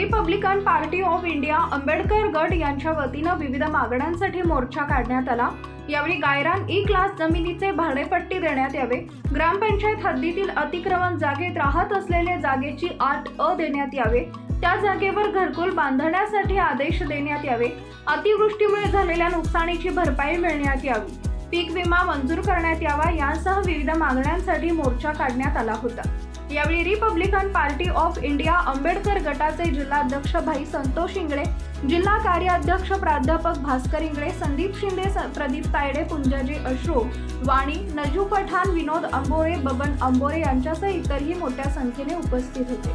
Republican party of India Ambedkar गट यांच्या वतीनं विविध मागण्यांसाठी मोर्चा काढण्यात आला। यावेळी गायरान ई क्लास जमिनीचे भाडेपट्टी देण्यात यावे, ग्रामपंचायत हद्दीतील अतिक्रमण जागेत राहत असलेल्या जागेची 8A देण्यात यावे, त्या जागेवर घरकुल बांधण्यासाठी आदेश देण्यात यावे, अतिवृष्टीमुळे झालेल्या नुकसानीची भरपाई मिळण्यात यावी, पीक विमा मंजूर करण्यात यावा यांसह विविध मागण्यांसाठी मोर्चा काढण्यात आला होता। यावेळी Republican party of India Ambedkar गटाचे जिल्हाध्यक्ष भाई संतोष इंगळे, जिल्हा कार्याध्यक्ष प्राध्यापक भास्कर इंगळे, संदीप शिंदे, प्रदीप तायडे, पुंजाजी अश्रू, वाणी, नजू पठाण, विनोद अंबोरे, बबन अंबोरे यांच्यासह इतरही मोठ्या संख्येने उपस्थित होते।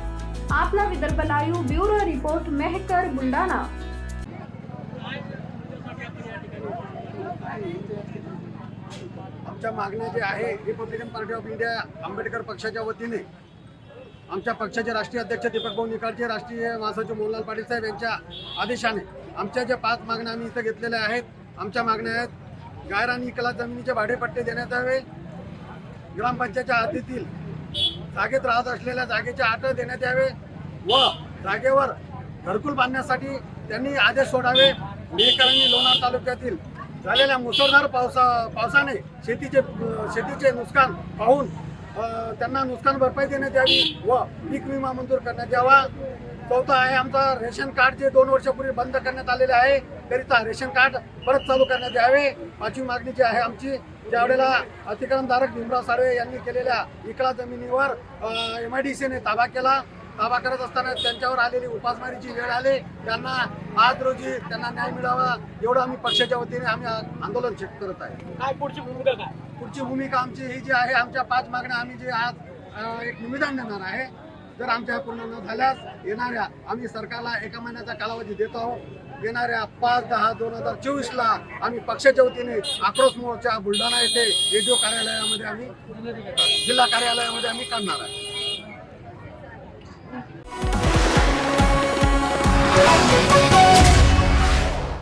आपला Vidarbha live bureau report, Mehkar, Buldhana. आमच्या मागण्या जे आहे Republican party of India Ambedkar पक्षाच्या वतीने आमच्या पक्षाचे राष्ट्रीय अध्यक्ष दीपक भाऊ निकाळजे, राष्ट्रीय महासचिव मोहनलाल पाटील साहेब यांच्या आदेशाने आमच्या ज्या 5 मागण्या आम्ही इथं घेतलेल्या आहेत। आमच्या मागण्या आहेत: गायरान ई क्लास जमिनीचे भाडेपट्टे देण्यात यावे, ग्रामपंचायतच्या हद्दीतील जागेत राहत असलेल्या जागेचे 8 देण्यात यावे व जागेवर घरकुल बांधण्यासाठी त्यांनी आदेश सोडावे। मेहकर आणि लोणार तालुक्यातील झालेल्या मुसळधार पावसाने शेतीचे नुकसान पाहून त्यांना नुकसान भरपाई देण्यात यावी व पीक विमा मंजूर करण्यात यावा। चौथा आहे आमचा रेशन कार्ड जे 2 वर्षापूर्वी बंद करण्यात आलेले आहे, तरीता रेशन कार्ड परत चालू करण्यात यावे। 5वी मागणी जी आहे आमची, ज्यावेळेला अतिक्रमणधारक भीमराव साळवे यांनी केलेल्या इकला जमिनीवर MIDCने ताबा करत असताना त्यांच्यावर आलेली उपासमारीची वेळ आली। त्यांना आज रोजी त्यांना न्याय मिळावा एवढं आम्ही पक्षाच्या वतीने आम्ही आंदोलन करत आहे। काय पुढची भूमिका काय? पुढची भूमिका आमची ही जी आहे, आमच्या 5 मागण्या आम्ही जे आज एक निवेदन देणार आहे। जर आमच्या पूर्ण न झाल्यास येणाऱ्या आम्ही सरकारला 1 महिन्याचा कालावधी देत आहोत। येणाऱ्या 5/10/2024 आम्ही पक्षाच्या वतीने आक्रोश मोर्चा बुलढाणा येथे रेडिओ कार्यालयामध्ये जिल्हा कार्यालयामध्ये आम्ही काढणार आहे।